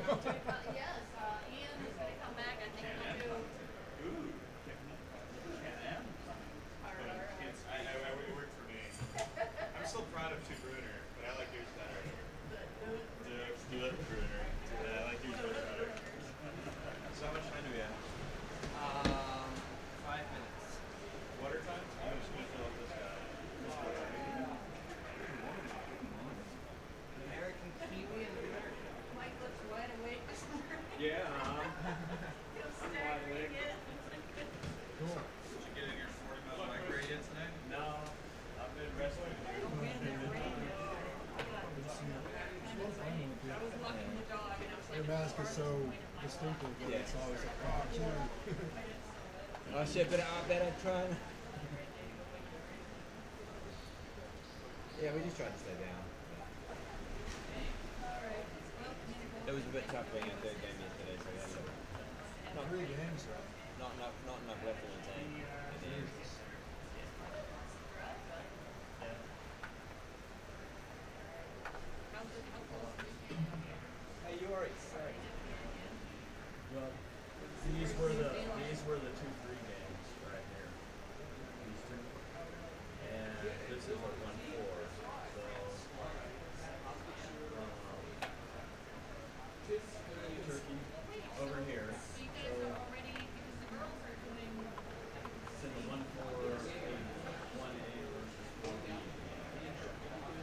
Yes, Ian is going to come back. I think he'll do. Ooh, Can-Am? It worked for me. I'm still proud of Two Bruner, but I like yours better. You like Bruner. Yeah, I like yours much better. So how much time do we have? 5 minutes. Water time? I'm just going to fill up this guy. American kiwi and water. Mike looks wide awake this morning. Yeah, He'll start reading it. Cool. Did you get in your 40-mile bike ride yet today? No. I've been wrestling. I was walking the dog and I was like, Your mask is so distinctive that it's always like, oh, Oh shit, I better try. Yeah, we just tried to stay down. It was a bit tough being a third game yesterday, so we had to. not 3 games, right? Not enough left in the tank. Hey, you alright? Sorry. Well, these were the 2-3 games right here. These two. And this is a 1-4. So Turkey over here. so you guys are already, because the girls are doing. It's in the 1-4, 1A versus 4B.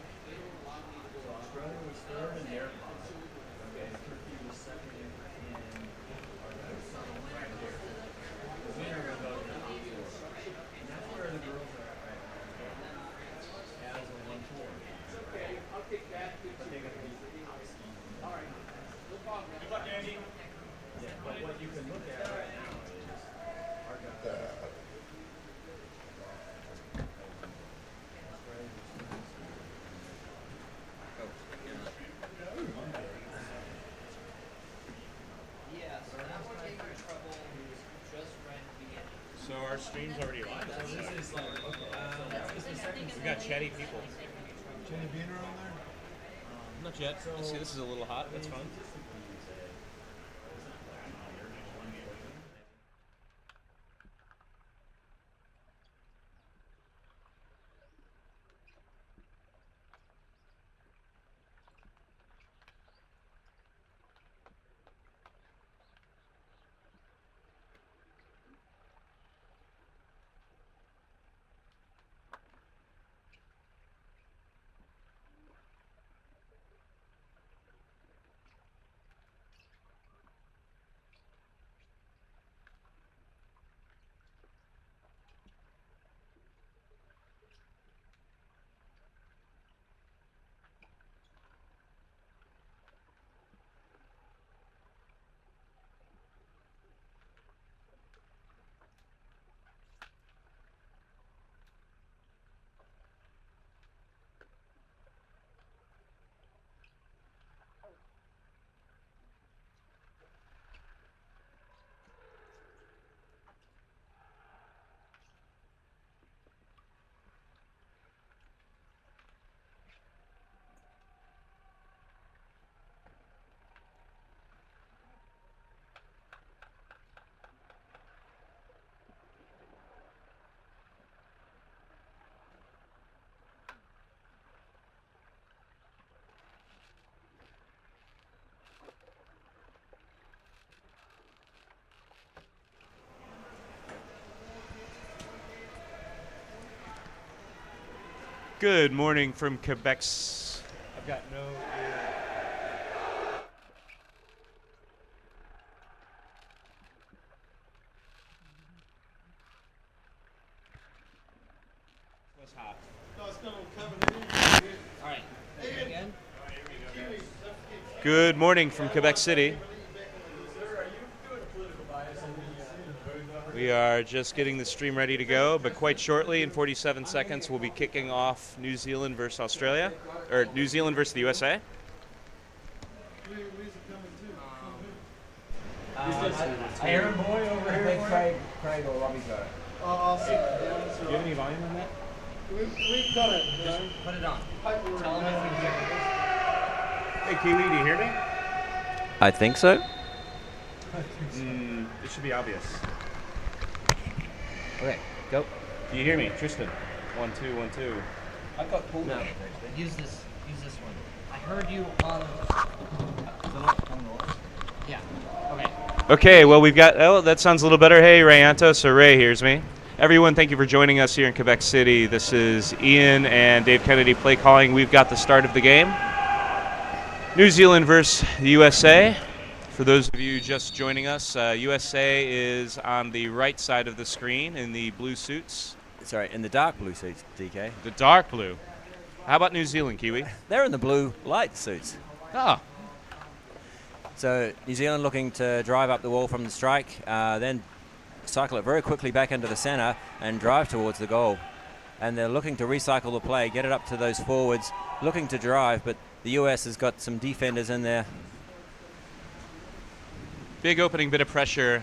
So Australia was third in their pot. Okay, Turkey was second in our right here. The winner will go to the top 4. And that's where the girls are at right now. As a 1-4. Okay, I'll take that. But they got to beat the top seed. All right. No problem. Good luck, Andy. Yeah, but what you can look at right now is our guys. Yeah, so that one gave me trouble just right at the beginning. So our stream's already live. So this is like, okay, this is the second. We got chatty people. Jenny Beaner on there? Not yet. See, this is a little hot. That's fine. Good morning from Quebec's. I've got no. What's hot? No, it's going to come in. All right. Again. Good morning from Quebec City. We are just getting the stream ready to go, but quite shortly, in 47 seconds, we'll be kicking off New Zealand versus Australia, or New Zealand versus the USA. Aaron Boy over here. Craig or Robbie's got it. I'll sit down. Do you have any volume on that? We've got it. Just put it on. Tell him if you hear it. Hey, Kiwi, do you hear me? I think so. It should be obvious. Okay, go. Do you hear me, Tristan? 1 2 1 2. I've got pulled No. Use this one. I heard you on. Yeah. Okay. Okay, well, we've got, oh, that sounds a little better. Hey, Rayanto, so Ray hears me. Everyone, thank you for joining us here in Quebec City. This is Ian and Dave Kennedy play calling. We've got the start of the game. New Zealand versus the USA. For those of you just joining us, USA is on the right side of the screen in the blue suits. Sorry, in the dark blue suits, DK. The dark blue. How about New Zealand, Kiwi? They're in the blue light suits. Ah, So New Zealand looking to drive up the wall from the strike, then cycle it very quickly back into the center and drive towards the goal. And they're looking to recycle the play, get it up to those forwards, looking to drive, but the US has got some defenders in there. big opening, bit of pressure,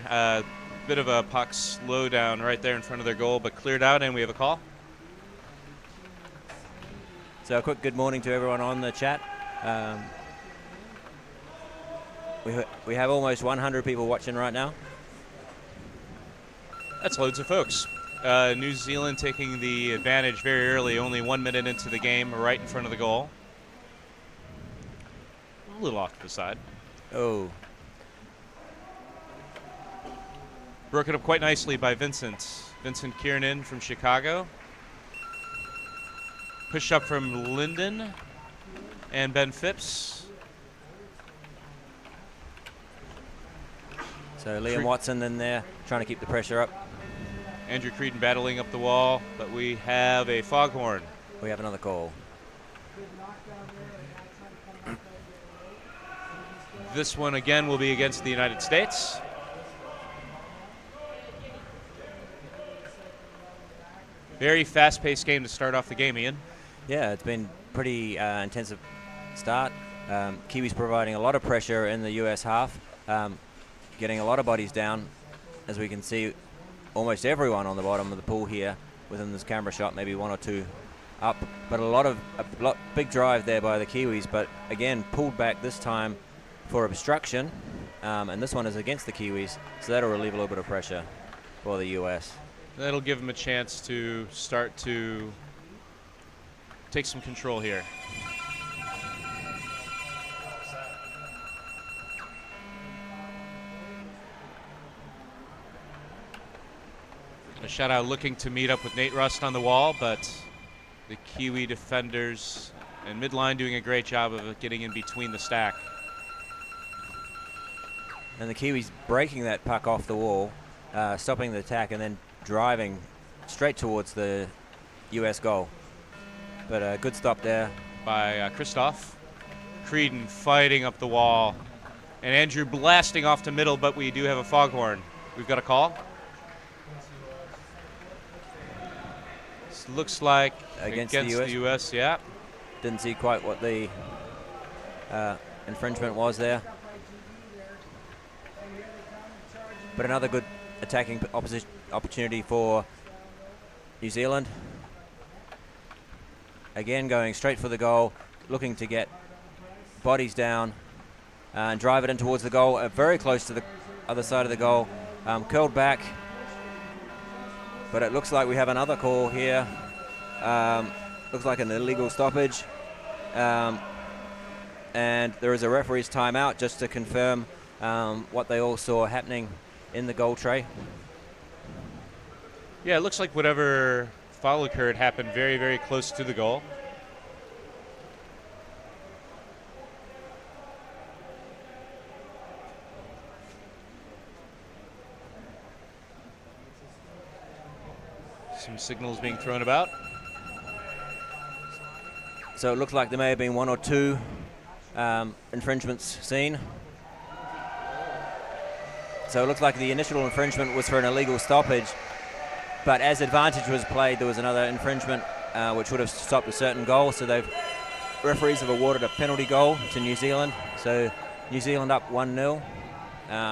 bit of a puck slowdown right there in front of their goal, but cleared out, and we have a call. So a quick good morning to everyone on the chat. We have almost 100 people watching right now. That's loads of folks. New Zealand taking the advantage very early, only 1 minute into the game, right in front of the goal. A little off to the side. Oh, Broken up quite nicely by Vincent. Vincent Kiernan from Chicago. Push up from Linden and Ben Phipps. so Liam Watson in there trying to keep the pressure up. Andrew Creedon battling up the wall, but we have a foghorn. We have another call. This one again will be against the United States. Very fast-paced game to start off the game, Ian. Yeah, it's been pretty intensive start. Kiwis providing a lot of pressure in the US half, getting a lot of bodies down. As we can see, almost everyone on the bottom of the pool here within this camera shot, maybe one or two up. But a big drive there by the Kiwis, but again, pulled back this time for obstruction. And this one is against the Kiwis, so that'll relieve a little bit of pressure for the US. That'll give them a chance to start to take some control here. A shutout looking to meet up with Nate Rust on the wall, but the Kiwi defenders and midline doing a great job of getting in between the stack. And the Kiwis breaking that puck off the wall, stopping the attack, and then driving straight towards the US goal. But a good stop there By Christoph. Creedon fighting up the wall. And Andrew blasting off to middle, but we do have a foghorn. We've got a call. This looks like Against the US, yeah. Didn't see quite what the infringement was there. But another good attacking opportunity for New Zealand. Again, going straight for the goal, looking to get bodies down and drive it in towards the goal, very close to the other side of the goal. Curled back, but it looks like we have another call here. Looks like an illegal stoppage. And there is a referee's timeout just to confirm what they all saw happening in the goal tray. Yeah, it looks like whatever foul occurred happened very, very close to the goal. Some signals being thrown about. So it looks like there may have been one or two infringements seen. So it looks like the initial infringement was for an illegal stoppage, but as advantage was played, there was another infringement which would have stopped a certain goal. So referees have awarded a penalty goal to New Zealand. So New Zealand up 1-0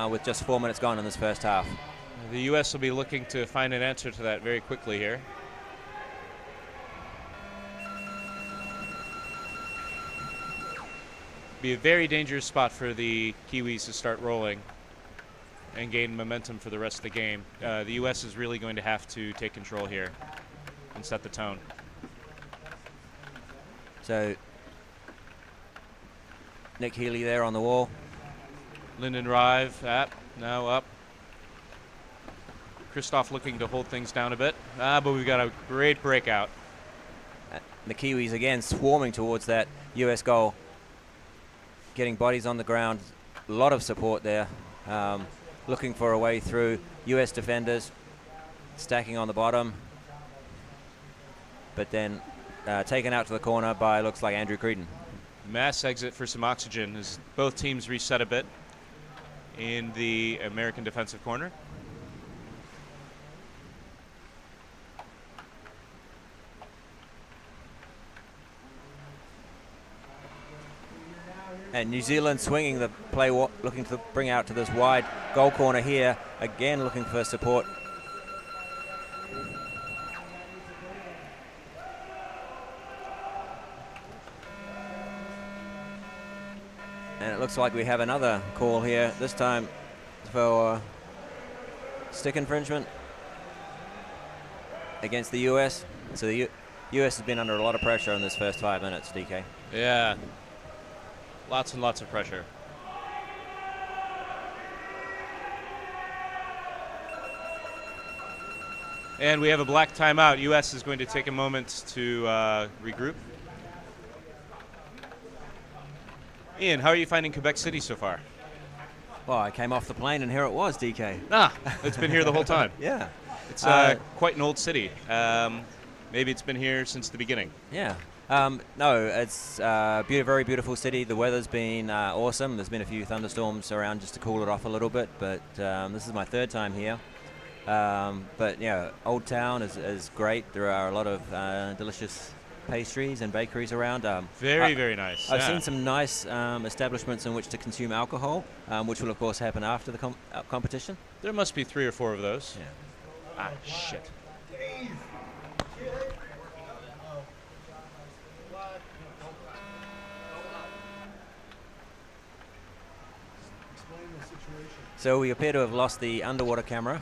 with just 4 minutes gone in this first half. The U.S. will be looking to find an answer to that very quickly here. Be a very dangerous spot for the Kiwis to start rolling and gain momentum for the rest of the game. The U.S. is really going to have to take control here and set the tone. So Nick Healy there on the wall. Lyndon Rive, now up. Christoph looking to hold things down a bit. But we've got a great breakout. The Kiwis again swarming towards that U.S. goal. Getting bodies on the ground. A lot of support there. Looking for a way through. U.S. defenders stacking on the bottom. But then taken out to the corner by, looks like, Andrew Creedon. Mass exit for some oxygen as both teams reset a bit in the American defensive corner. And New Zealand swinging the play, looking to bring out to this wide goal corner here. Again, looking for support. And it looks like we have another call here, this time for stick infringement against the US. So the US has been under a lot of pressure in this first 5 minutes, DK. Yeah. Lots and lots of pressure. And we have a black timeout. U.S. is going to take a moment to regroup. Ian, how are you finding Quebec City so far? Well, I came off the plane and here it was, DK. It's been here the whole time. Yeah. It's quite an old city. Maybe it's been here since the beginning. Yeah. No, it's a very beautiful city. The weather's been awesome. There's been a few thunderstorms around just to cool it off a little bit, but this is my third time here. But yeah, Old Town is great. There are a lot of delicious pastries and bakeries around. Very nice. I've seen some nice establishments in which to consume alcohol, which will of course happen after the competition. There must be 3 or 4 of those. Yeah. Shit. So we appear to have lost the underwater camera.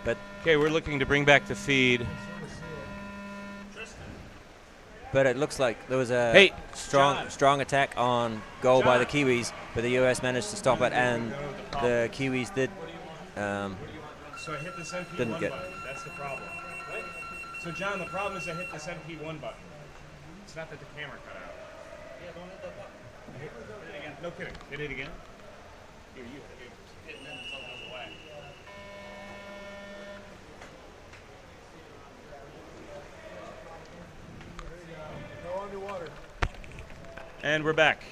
But Okay, we're looking to bring back the feed. But it looks like there was a Hey, strong attack on goal by the Kiwis, but the US managed to stop it, and the Kiwis did. So I hit this MP1 Didn't get- button. That's the problem. So John, the problem is I hit this MP1 button. It's not that the camera cut out. Yeah, don't hit that button. Hit it again. No kidding. Hit it again. Here, you hit it and then until it goes away. No underwater. And we're back.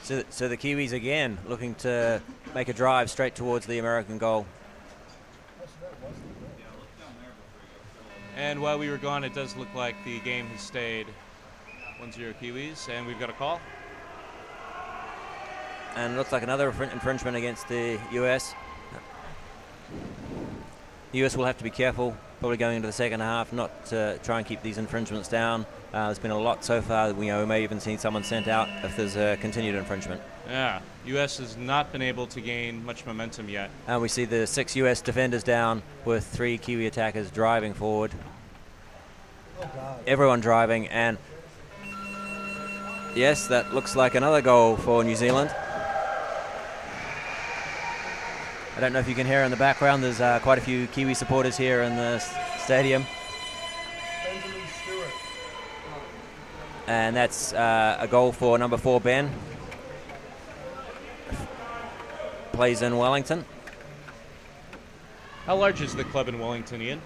So the Kiwis again looking to make a drive straight towards the American goal. And while we were gone, it does look like the game has stayed 1-0 Kiwis, and we've got a call. And it looks like another infringement against the US. The US will have to be careful, probably going into the second half, not to try and keep these infringements down. There's been a lot so far that we may even see someone sent out if there's a continued infringement. Yeah, U.S. has not been able to gain much momentum yet. And we see the 6 US defenders down with 3 Kiwi attackers driving forward. Oh, God. Everyone driving, and yes, that looks like another goal for New Zealand. I don't know if you can hear in the background, there's quite a few Kiwi supporters here in the stadium. Benjamin Stewart. And that's a goal for number 4, Ben. Plays in Wellington. How large is the club in Wellington, Ian?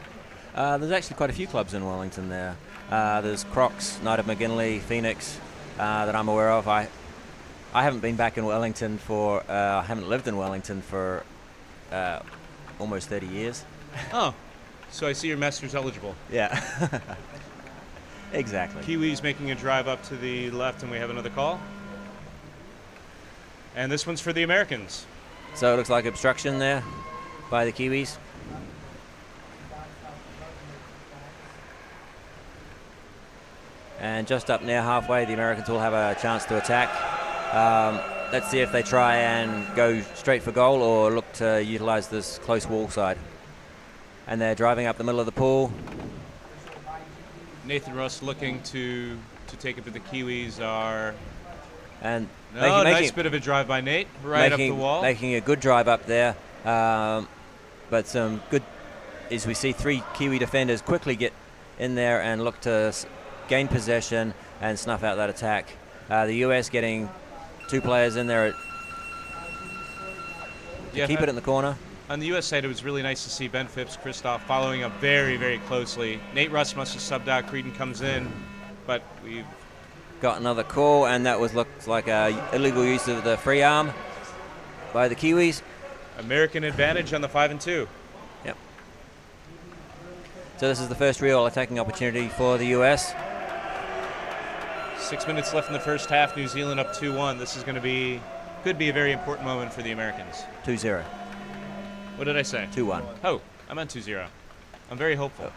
There's actually quite a few clubs in Wellington there. There's Crocs, Knight of McGinley, Phoenix, that I'm aware of. I haven't been back in Wellington for, I haven't lived in Wellington for almost 30 years. Oh, so I see you're Masters eligible. Yeah. Exactly. Kiwis making a drive up to the left, and we have another call. And this one's for the Americans. So it looks like obstruction there by the Kiwis. And just up near halfway, the Americans will have a chance to attack. Let's see if they try and go straight for goal or look to utilize this close wall side. And they're driving up the middle of the pool. Nathan Russ looking to take it, but the Kiwis are... And nice bit of a drive by Nate, right up the wall. Making a good drive up there. But some good, as we see 3 Kiwi defenders quickly get in there and look to gain possession and snuff out that attack. The US getting 2 players in there to keep it in the corner. On the U.S. side, it was really nice to see Ben Phipps, Christoph following up very, very closely. Nate Russ must have subbed out. Creedon comes in, but we've got another call, and that looks like a illegal use of the free arm by the Kiwis. American advantage on the 5 and 2. Yep. So this is the first real attacking opportunity for the U.S. 6 minutes left in the first half. New Zealand up 2-1. This is going to could be a very important moment for the Americans. 2-0. What did I say? 2-1. Oh, I meant 2-0. I'm very hopeful.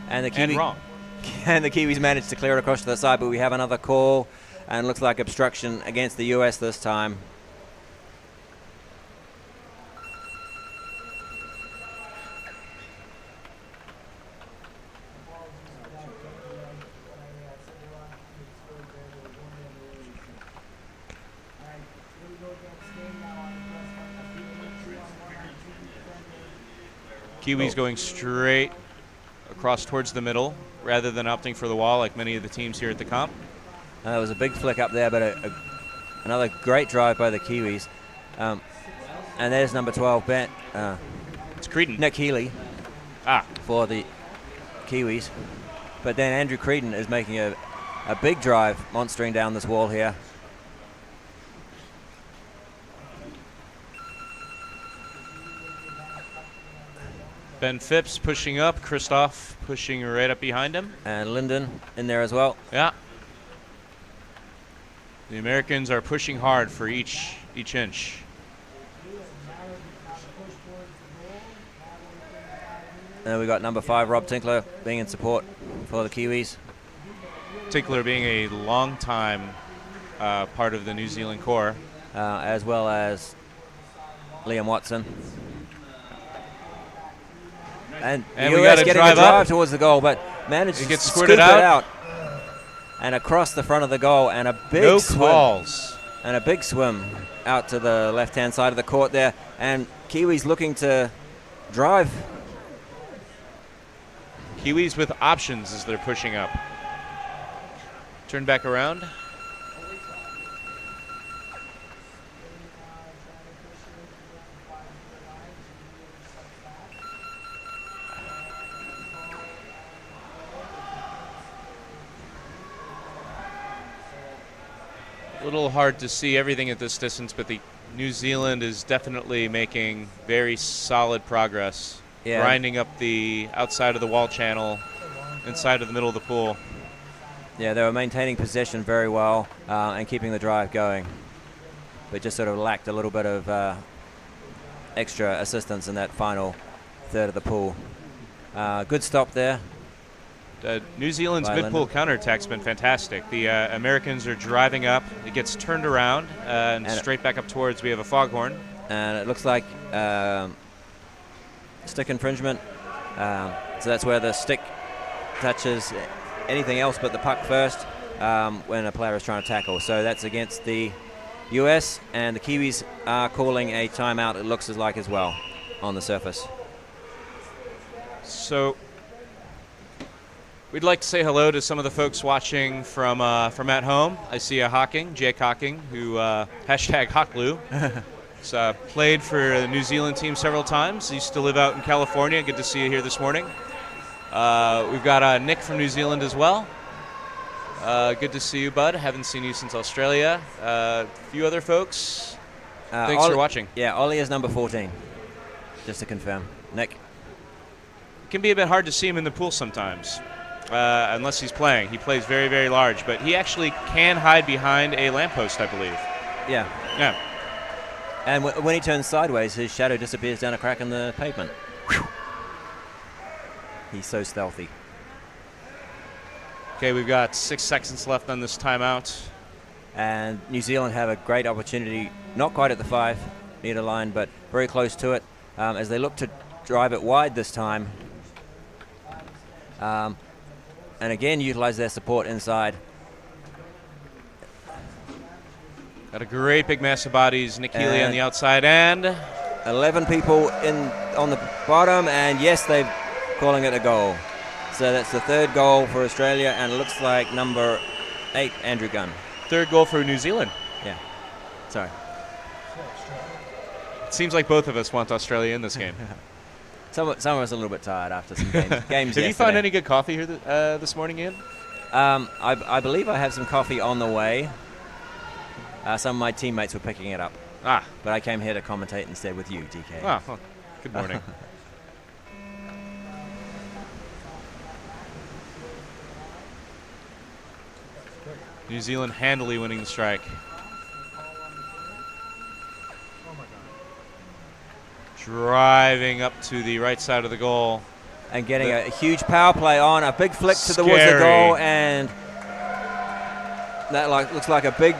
And wrong. And the Kiwis managed to clear it across to the side, but we have another call, and looks like obstruction against the US this time. Kiwis going straight across towards the middle rather than opting for the wall like many of the teams here at the comp. That was a big flick up there, but another great drive by the Kiwis. And there's number 12, it's Creedon. Nick Healy for the Kiwis. But then Andrew Creedon is making a big drive, monstering down this wall here. Ben Phipps pushing up, Christoph pushing right up behind him. And Linden in there as well. Yeah. The Americans are pushing hard for each inch. And we got number 5, Rob Tinkler, being in support for the Kiwis. Tinkler being a long-time part of the New Zealand core. As well as Liam Watson. And the we US got getting a drive towards the goal, but managed to gets scoop squirted it out. out. And across the front of the goal, and a big No swim. calls. And a big swim out to the left-hand side of the court there. And Kiwis looking to drive. Kiwis with options as they're pushing up. Turn back around. A little hard to see everything at this distance, but the New Zealand is definitely making very solid progress. Yeah. Grinding up the outside of the wall channel, inside of the middle of the pool. Yeah, they were maintaining possession very well and keeping the drive going, but just sort of lacked a little bit of extra assistance in that final third of the pool. Good stop there. New Zealand's By mid-pool Linden. counterattack's been fantastic. The Americans are driving up. It gets turned around and straight back up towards. We have a foghorn. And it looks like stick infringement. So that's where the stick touches anything else but the puck first when a player is trying to tackle. So that's against the US, and the Kiwis are calling a timeout, it looks like as well, on the surface. So we'd like to say hello to some of the folks watching from at home. I see Jake Hawking, who hashtag Hawkloo. He's played for the New Zealand team several times. He used to live out in California. Good to see you here this morning. We've got Nick from New Zealand as well. Good to see you, bud. Haven't seen you since Australia. A few other folks. Thanks for watching. Yeah, Ollie is number 14, just to confirm. Nick? It can be a bit hard to see him in the pool sometimes. unless he's playing. He plays very, very large, but he actually can hide behind a lamppost, I believe. Yeah. Yeah. And when he turns sideways, his shadow disappears down a crack in the pavement. Whew. He's so stealthy. Okay, we've got 6 seconds left on this timeout. And New Zealand have a great opportunity, not quite at the 5-meter line, but very close to it, as they look to drive it wide this time. And again, utilize their support inside. Got a great big mass of bodies. Nick Healy on the outside, and 11 people on the bottom, and yes, they're calling it a goal. So that's the third goal for Australia, and it looks like number 8, Andrew Gunn. Third goal for New Zealand. Yeah. Sorry. It seems like both of us want Australia in this game. Some of us are a little bit tired after some games Have you found any good coffee here this morning, Ian? I believe I have some coffee on the way. Some of my teammates were picking it up. Ah. But I came here to commentate instead with you, DK. Oh, well, good morning. New Zealand handily winning the strike. Driving up to the right side of the goal. And getting a huge power play on, a big flick to towards the goal, and that looks like a big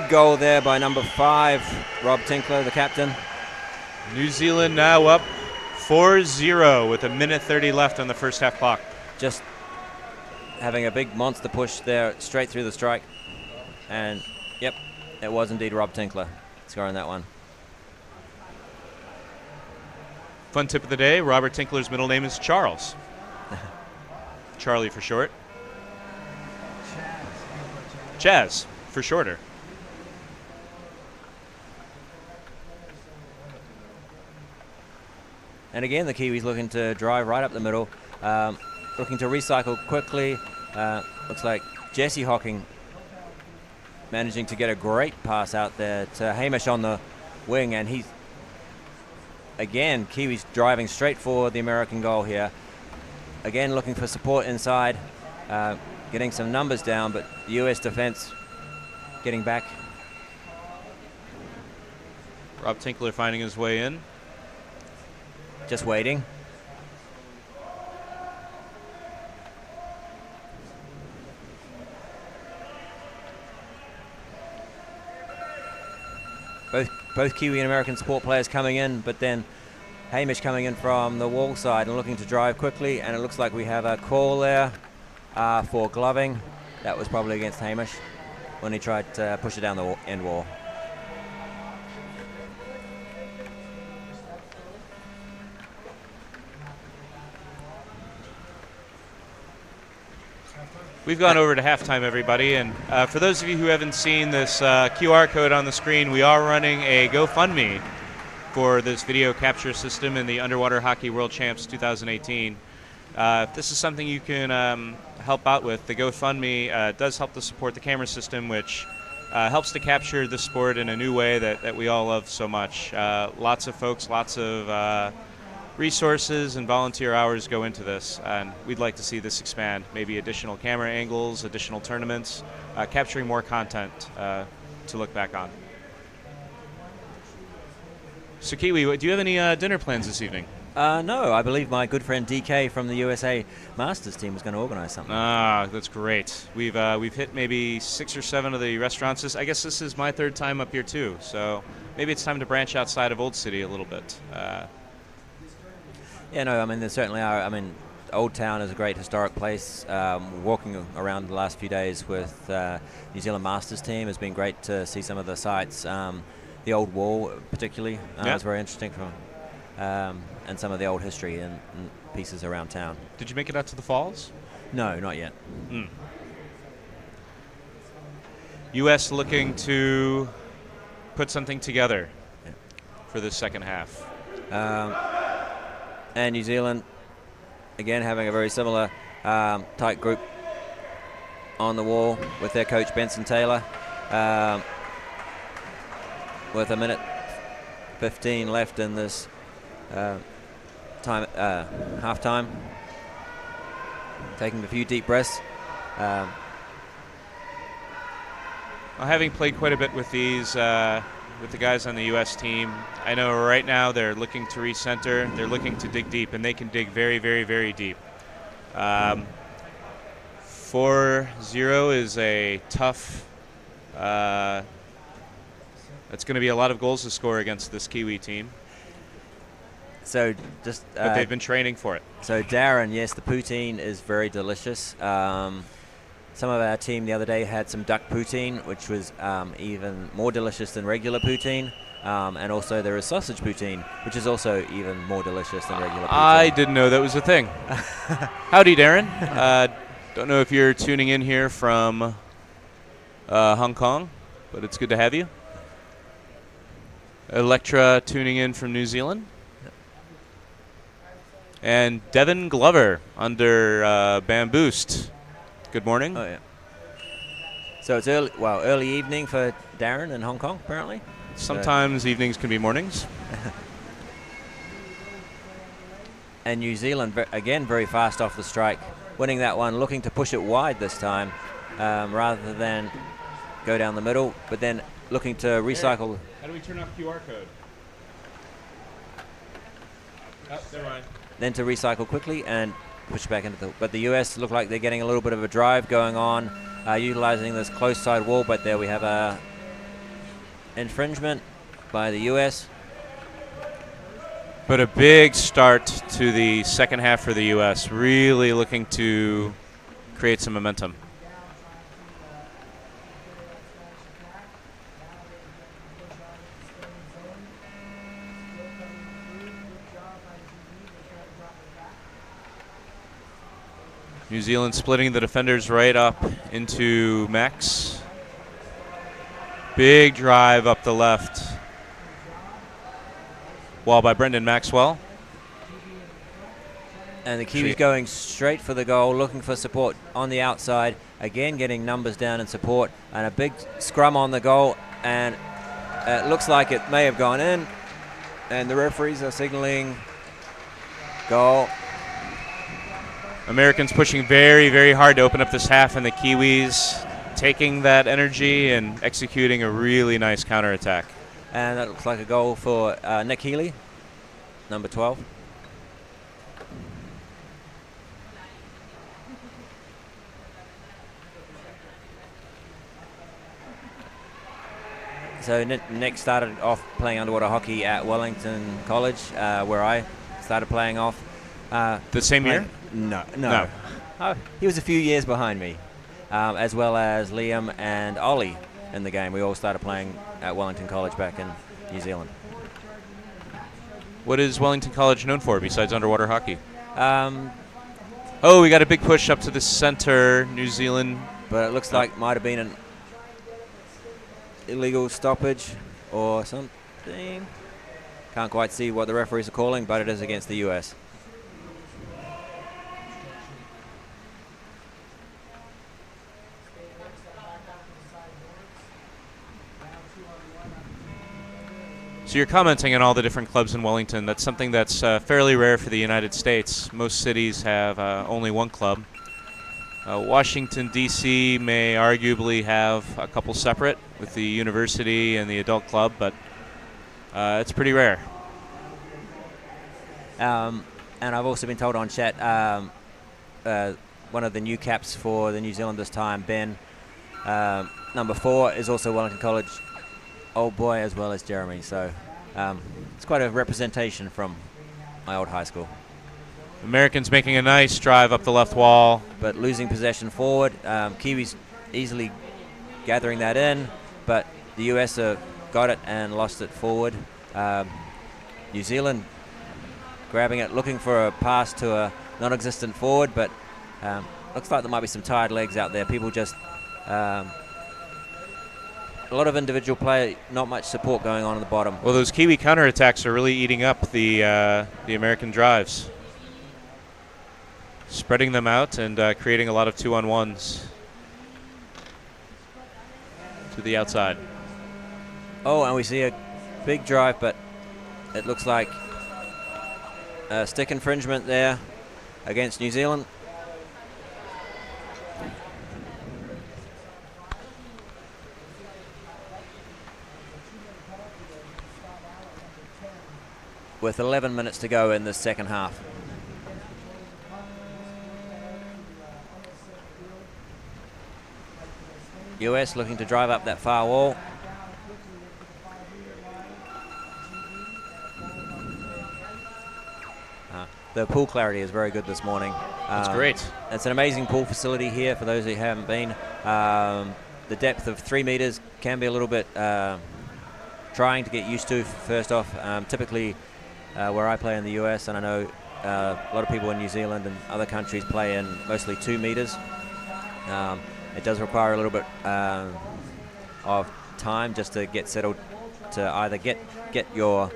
goal there by number 5, Rob Tinkler, the captain. New Zealand now up 4-0 with 1:30 left on the first half clock. Just having a big monster push there straight through the strike. And, yep, it was indeed Rob Tinkler scoring that one. Fun tip of the day, Robert Tinkler's middle name is Charles. Charlie for short. Chaz for shorter. And again, the Kiwis looking to drive right up the middle, looking to recycle quickly. Looks like Jesse Hocking managing to get a great pass out there to Hamish on the wing, and he's again, Kiwis driving straight for the American goal here. Again, looking for support inside, getting some numbers down, but the U.S. defense getting back. Rob Tinkler finding his way in. Just waiting. Both Kiwi and American support players coming in, but then Hamish coming in from the wall side and looking to drive quickly, and it looks like we have a call there for gloving. That was probably against Hamish when he tried to push it down the end wall. We've gone over to halftime, everybody, and for those of you who haven't seen this QR code on the screen, we are running a GoFundMe for this video capture system in the Underwater Hockey World Champs 2018. If this is something you can help out with, the GoFundMe does help to support the camera system, which helps to capture the sport in a new way that we all love so much. Lots of folks, lots of resources and volunteer hours go into this, and we'd like to see this expand. Maybe additional camera angles, additional tournaments, capturing more content to look back on. So Kiwi, do you have any dinner plans this evening? No, I believe my good friend DK from the USA Masters team is going to organize something. Ah, that's great. We've hit maybe 6 or 7 of the restaurants. I guess this is my 3rd time up here too, so maybe it's time to branch outside of Old City a little bit. Yeah, no, I mean, there certainly are. I mean, Old Town is a great historic place. Walking around the last few days with New Zealand Masters team has been great to see some of the sites. The old wall, particularly, was very interesting from, and some of the old history and pieces around town. Did you make it out to the falls? No, not yet. U.S. looking to put something together for the second half. And New Zealand, again, having a very similar tight group on the wall with their coach Benson Taylor. With 1:15 left in this halftime. taking a few deep breaths. Well, having played quite a bit with these, with the guys on the U.S. team, I know right now they're looking to recenter. They're looking to dig deep, and they can dig very, very, very deep. 4-0 is a tough. It's going to be a lot of goals to score against this Kiwi team, So just but they've been training for it. so Darren, yes, the poutine is very delicious. Some of our team the other day had some duck poutine, which was even more delicious than regular poutine. And also there is sausage poutine, which is also even more delicious than regular poutine. I didn't know that was a thing. Howdy, Darren. Don't know if you're tuning in here from Hong Kong, but it's good to have you. Electra tuning in from New Zealand. And Devin Glover under Bamboost. Good morning. Oh, yeah. So it's early evening for Darren in Hong Kong, apparently. Sometimes evenings can be mornings. And New Zealand, again, very fast off the strike, winning that one, looking to push it wide this time rather than go down the middle, but then looking to recycle. How do we turn off QR code? Oh, never mind. Then to recycle quickly and push back into the. But the US look like they're getting a little bit of a drive going on, utilizing this close side wall. But there we have a infringement by the US. But a big start to the second half for the U.S. Really looking to create some momentum. New Zealand splitting the defenders right up into Max. Big drive up the left. Wall by Brendan Maxwell. And the Kiwis going straight for the goal, looking for support on the outside. Again, getting numbers down in support. And a big scrum on the goal. And it looks like it may have gone in. And the referees are signaling goal. Americans pushing very, very hard to open up this half, and the Kiwis taking that energy and executing a really nice counterattack. And that looks like a goal for Nick Healy, number 12. So Nick started off playing underwater hockey at Wellington College, where I started playing off. The same year? No. He was a few years behind me, as well as Liam and Ollie in the game. We all started playing at Wellington College back in New Zealand. What is Wellington College known for besides underwater hockey? Oh, we got a big push up to the center, New Zealand. But it looks like might have been an illegal stoppage or something. Can't quite see what the referees are calling, but it is against the US. So you're commenting on all the different clubs in Wellington. That's something that's fairly rare for the United States. Most cities have only one club. Washington, D.C. may arguably have a couple separate with the university and the adult club, but it's pretty rare. And I've also been told on chat, one of the new caps for the New Zealand this time, Ben, number 4, is also Wellington College old boy as well as Jeremy. So it's quite a representation from my old high school. Americans making a nice drive up the left wall. But losing possession forward. Kiwis easily gathering that in, but the US got it and lost it forward. New Zealand grabbing it, looking for a pass to a non-existent forward, but looks like there might be some tired legs out there. People just a lot of individual play, not much support going on in the bottom. Well, those Kiwi counterattacks are really eating up the American drives, spreading them out and creating a lot of 2-on-1s to the outside. Oh, and we see a big drive, but it looks like a stick infringement there against New Zealand. with 11 minutes to go in the second half. US looking to drive up that far wall. The pool clarity is very good this morning. That's great. It's an amazing pool facility here for those who haven't been. The depth of 3 meters can be a little bit trying to get used to first off. Typically where I play in the US, and I know a lot of people in New Zealand and other countries play in mostly 2 meters. It does require a little bit of time just to get settled, to either get your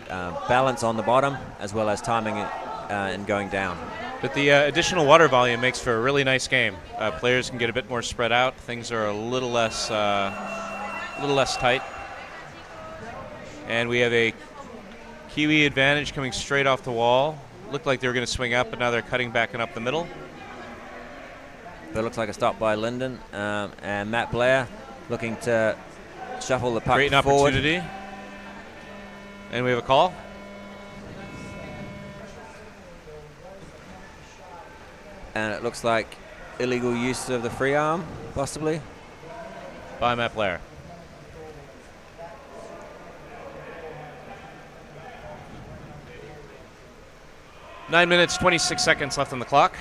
balance on the bottom as well as timing it and going down. But the additional water volume makes for a really nice game. Players can get a bit more spread out. Things are a little less tight. And we have a Kiwi advantage coming straight off the wall. Looked like they were going to swing up, but now they're cutting back and up the middle. But it looks like a stop by Linden and Matt Blair looking to shuffle the puck Great forward. opportunity. And we have a call. And it looks like illegal use of the free arm, possibly. By Matt Blair. Nine minutes, 26 seconds left on the clock.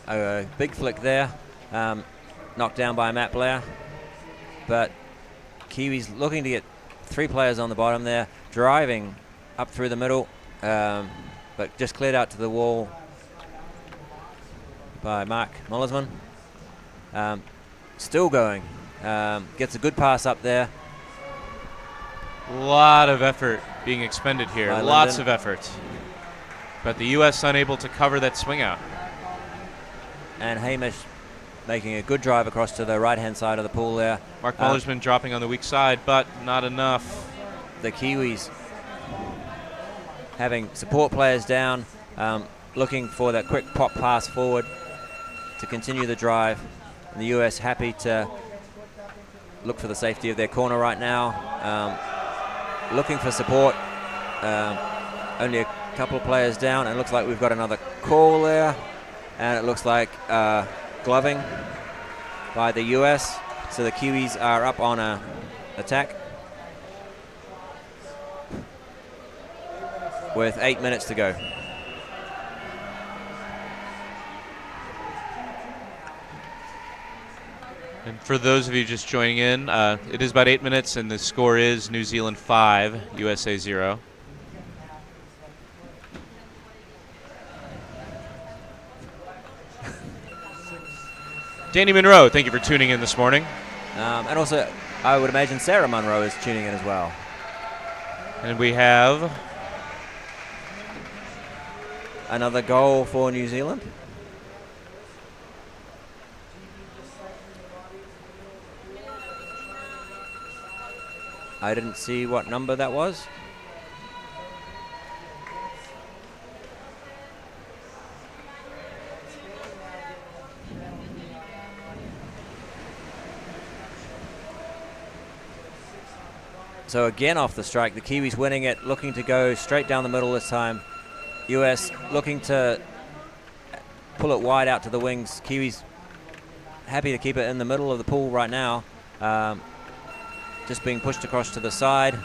A big flick there, knocked down by Matt Blair. But Kiwis looking to get 3 players on the bottom there, driving up through the middle, but just cleared out to the wall by Mark Mollisman. Still going, gets a good pass up there. A lot of effort being expended here, By lots Linden. of effort. But the U.S. unable to cover that swing out. And Hamish making a good drive across to the right-hand side of the pool there. Mark Mullersman dropping on the weak side, but not enough. The Kiwis having support players down, looking for that quick pop pass forward to continue the drive. And the US happy to look for the safety of their corner right now. Looking for support. Only a couple of players down, and it looks like we've got another call there. And it looks like gloving by the US. So the Kiwis are up on a attack with 8 minutes to go. And for those of you just joining in, it is about 8 minutes, and the score is New Zealand 5, USA 0. Danny Monroe, thank you for tuning in this morning. And also, I would imagine Sarah Monroe is tuning in as well. And we have Another goal for New Zealand. I didn't see what number that was. So again off the strike, the Kiwis winning it, looking to go straight down the middle this time. US looking to pull it wide out to the wings. Kiwis happy to keep it in the middle of the pool right now. Just being pushed across to the side.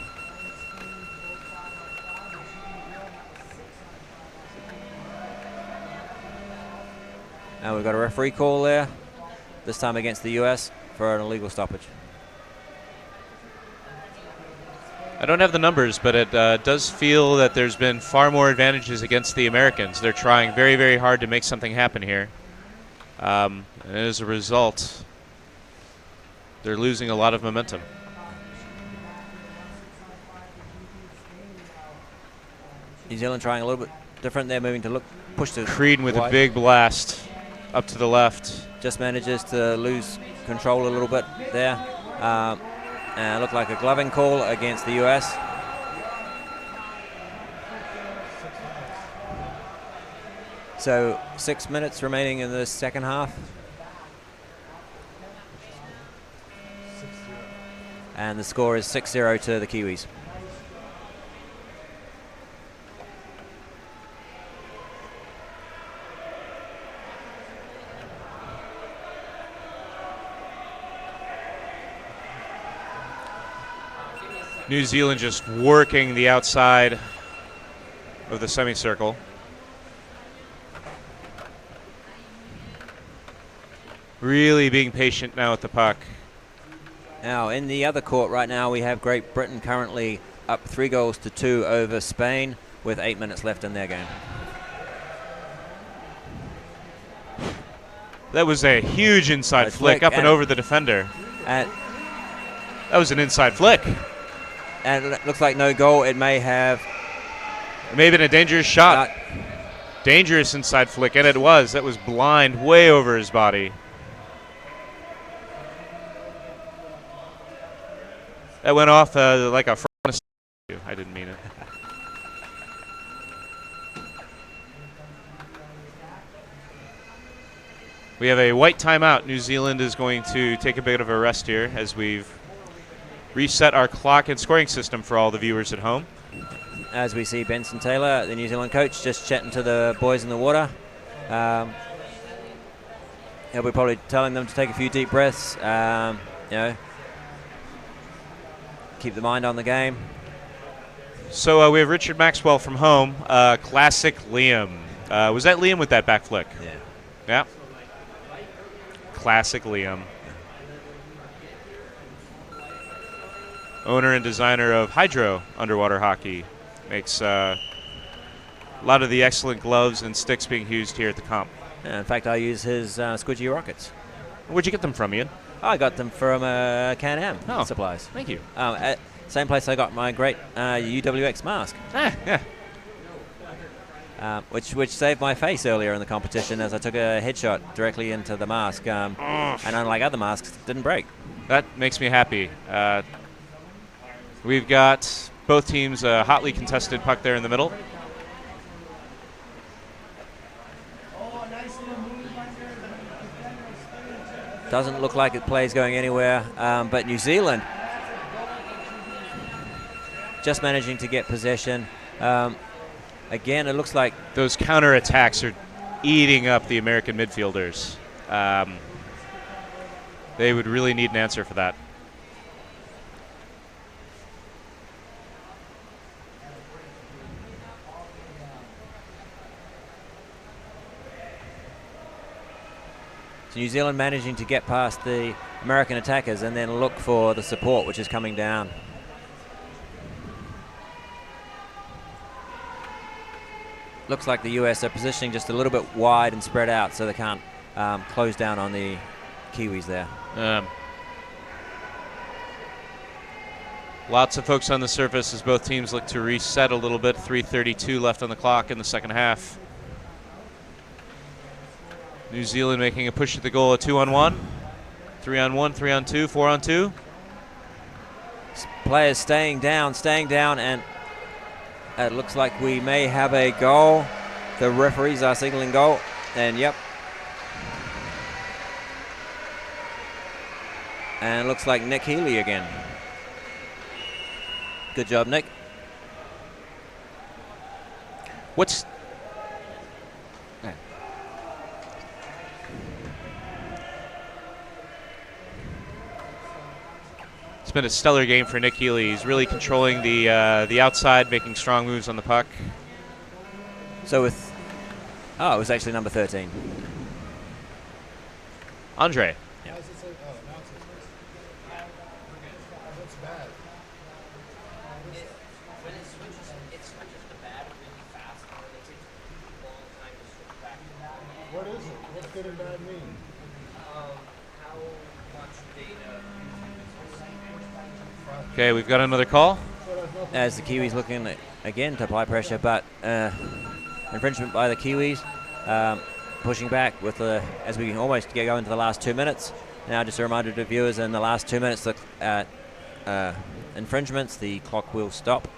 And we've got a referee call there, this time against the US for an illegal stoppage. I don't have the numbers, but it does feel that there's been far more advantages against the Americans. They're trying very, very hard to make something happen here. And as a result, they're losing a lot of momentum. New Zealand trying a little bit different. They're moving to look, push to Creedon with wide. a big blast up to the left. Just manages to lose control a little bit there. And it looked like a gloving call against the US. So 6 minutes remaining in the second half. and the score is 6-0 to the Kiwis. New Zealand just working the outside of the semicircle. Really being patient now with the puck. Now, in the other court right now, we have Great Britain currently up 3-2 over Spain with 8 minutes left in their game. That was a huge inside flick up and over the defender. And that was an inside flick. And it looks like no goal. It may have... It may have been a dangerous shot. Dangerous inside flick, and it was. That was blind, way over his body. That went off like a front. I didn't mean it. We have a white timeout. New Zealand is going to take a bit of a rest here as we've reset our clock and scoring system for all the viewers at home. As we see Benson Taylor, the New Zealand coach, just chatting to the boys in the water. He'll be probably telling them to take a few deep breaths, keep the mind on the game. So we have Richard Maxwell from home, classic Liam. Was that Liam with that back flick? Yeah. Yeah. Classic Liam. Owner and designer of Hydro Underwater Hockey. Makes a lot of the excellent gloves and sticks being used here at the comp. In fact, I use his squidgy rockets. Where'd you get them from, Ian? I got them from Can-Am Supplies. Thank you. At same place I got my great UWX mask. Yeah. Which saved my face earlier in the competition as I took a headshot directly into the mask. And unlike other masks, it didn't break. That makes me happy. We've got both teams a hotly contested puck there in the middle. Doesn't look like it plays going anywhere, but New Zealand just managing to get possession. Again, it looks like those counterattacks are eating up the American midfielders. They would really need an answer for that. So New Zealand managing to get past the American attackers and then look for the support, which is coming down. Looks like the US are positioning just a little bit wide and spread out so they can't close down on the Kiwis there. Lots of folks on the surface as both teams look to reset a little bit. 3:32 left on the clock in the second half. New Zealand making a push at the goal, a 2-on-1, 3-on-1, 3-on-2, 4-on-2. Players staying down, and it looks like we may have a goal. The referees are signaling goal, and yep. And it looks like Nick Healy again. Good job, Nick. What's... It's been a stellar game for Nick Healy. He's really controlling the outside, making strong moves on the puck. So with... Oh, it was actually number 13. Andre. Yeah. That's bad. When it switches to bad really fast, and it takes a long time to switch back. What is it? What's good and bad mean? How much data? Okay, we've got another call. As the Kiwis looking again to apply pressure, but infringement by the Kiwis. Pushing back with as we almost get going to the last 2 minutes. Now just a reminder to viewers, in the last 2 minutes infringements, the clock will stop.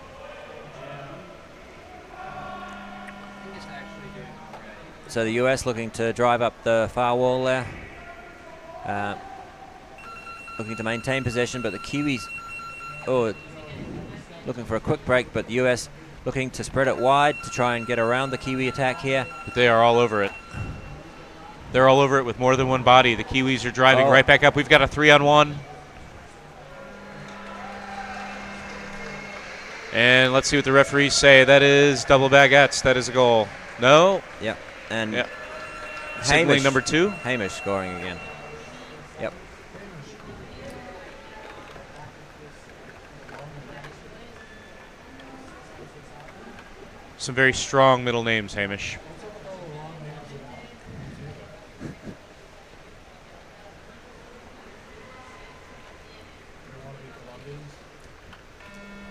So the US looking to drive up the far wall there. Looking to maintain possession, but the Kiwis looking for a quick break, but the US looking to spread it wide to try and get around the Kiwi attack here. But they are all over it. They're all over it with more than one body. The Kiwis are driving right back up. We've got a 3-on-1. And let's see what the referees say. That is double baguettes. That is a goal. No? Yep. And yep. Signaling number 2. Hamish scoring again. Yep. Some very strong middle names, Hamish.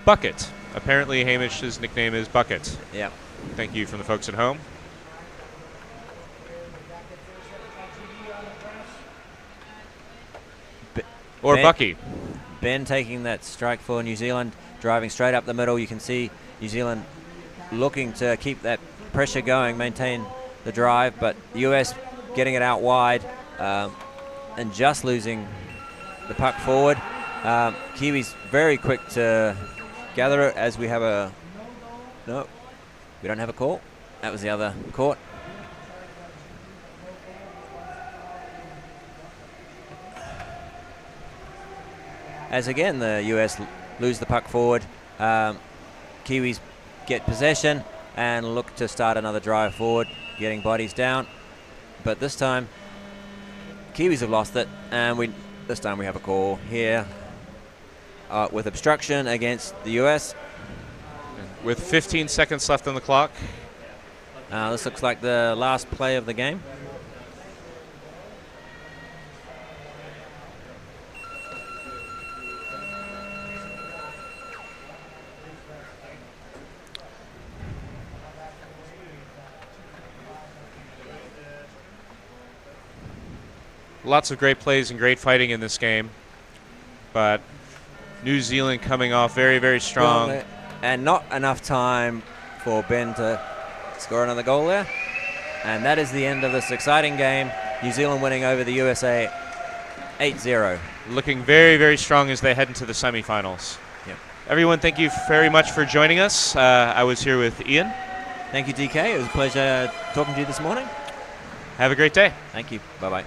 Bucket. Apparently Hamish's nickname is Bucket. Yeah. Thank you from the folks at home. Or Bucky. Ben taking that strike for New Zealand, driving straight up the middle. You can see New Zealand looking to keep that pressure going, maintain the drive, but the US getting it out wide and just losing the puck forward. Kiwis very quick to gather it as we have a... No, we don't have a call. That was the other court. As again, the US lose the puck forward. Kiwis get possession and look to start another drive forward, getting bodies down. But this time, Kiwis have lost it, and this time we have a call here with obstruction against the US. With 15 seconds left on the clock. This looks like the last play of the game. Lots of great plays and great fighting in this game, but New Zealand coming off very, very strong. And not enough time for Ben to score another goal there. And that is the end of this exciting game. New Zealand winning over the USA 8-0. Looking very, very strong as they head into the semifinals. Yep. Everyone, thank you very much for joining us. I was here with Ian. Thank you, DK. It was a pleasure talking to you this morning. Have a great day. Thank you. Bye-bye.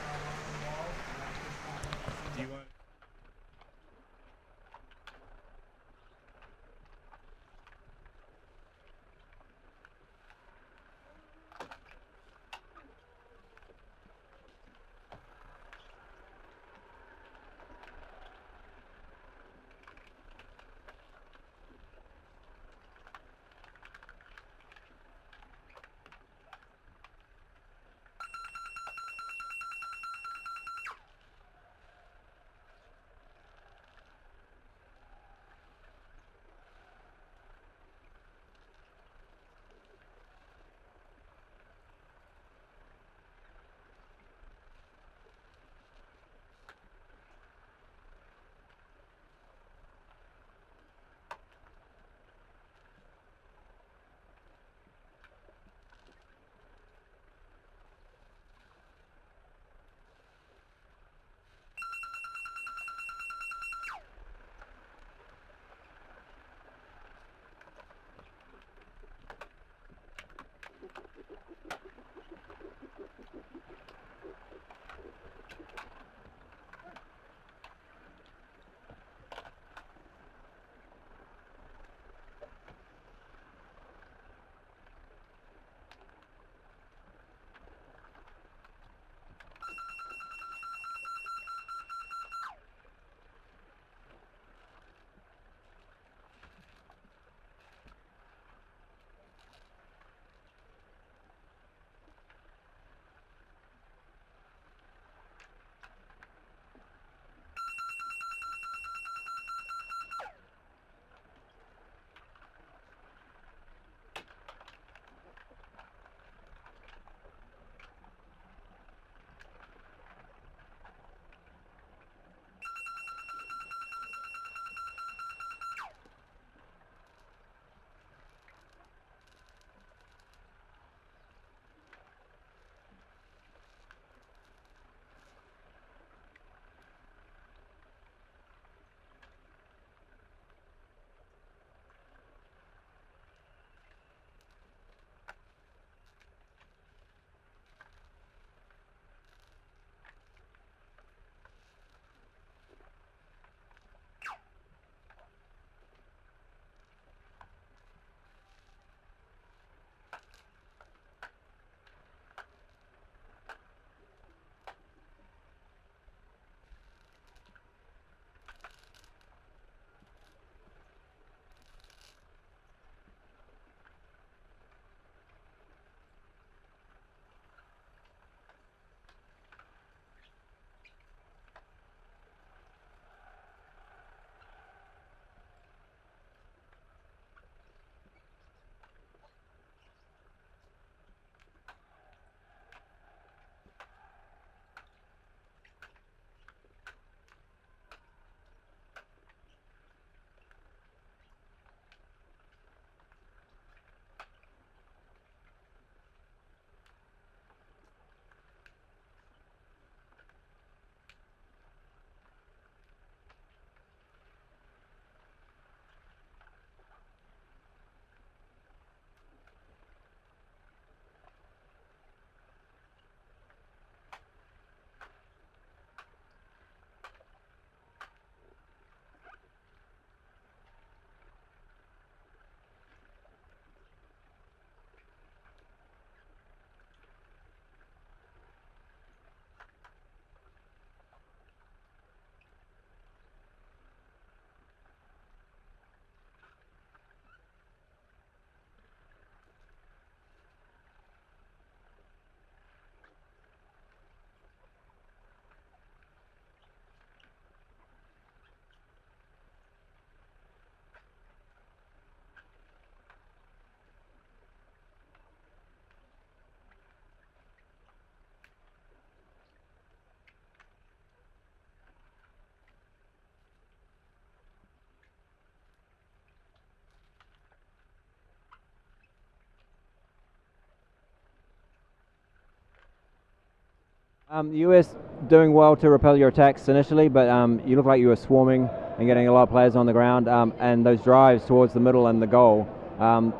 The US doing well to repel your attacks initially, but you look like you were swarming and getting a lot of players on the ground, and those drives towards the middle and the goal,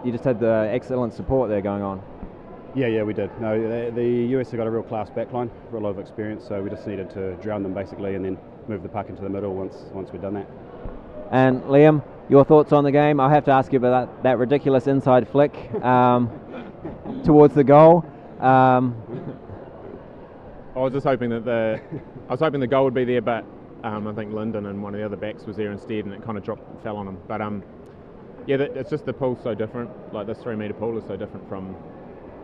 you just had the excellent support there going on. Yeah, we did. No, the US have got a real class backline, a lot of experience, so we just needed to drown them basically and then move the puck into the middle once we'd done that. And Liam, your thoughts on the game? I have to ask you about that ridiculous inside flick towards the goal. I was just hoping that the goal would be there, but I think Lyndon and one of the other backs was there instead, and it kind of fell on him. But yeah, it's just the pool's so different. Like this 3 metre pool is so different from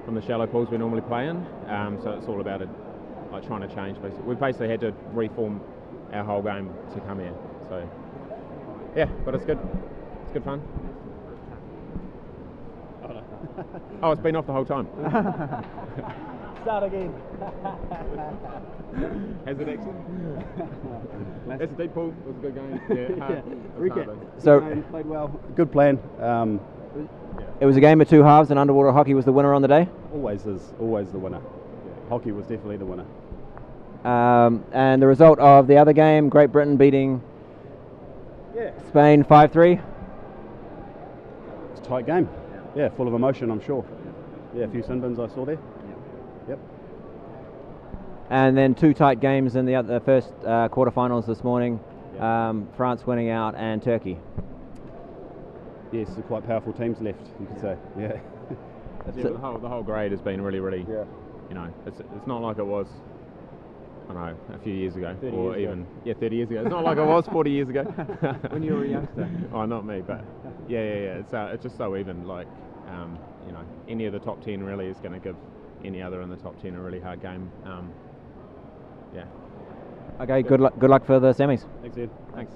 the shallow pools we normally play in. So it's all about like trying to change. Basically, we basically had to reform our whole game to come here. So yeah, but it's good. It's good fun. Oh, it's been off the whole time. Start again. Has it actually? That's a deep pool. It was a good game. Yeah, hard. Recap. So Played well. Good plan. it was a game of two halves, and underwater hockey was the winner on the day. Always the winner. Hockey was definitely the winner. And the result of the other game, Great Britain beating Spain 5-3. It's a tight game. Yeah, full of emotion, I'm sure. Yeah, a few sin bins I saw there. Yep. And then 2 tight games in the first quarterfinals this morning. France winning out and Turkey. Yes, some quite powerful teams left, you could say. Yeah. Yeah, the whole grade has been really, you know, it's not like it was, I don't know, a few years ago, 30 or years even ago. yeah, 30 years ago. It's not like it was 40 years ago. When you were a youngster. Oh, not me, but yeah. It's just so even. Like, you know, any of the top 10 really is going to give any other in the top 10 a really hard game. Yeah. Okay, good luck for the semis. Thanks, Ed. Thanks.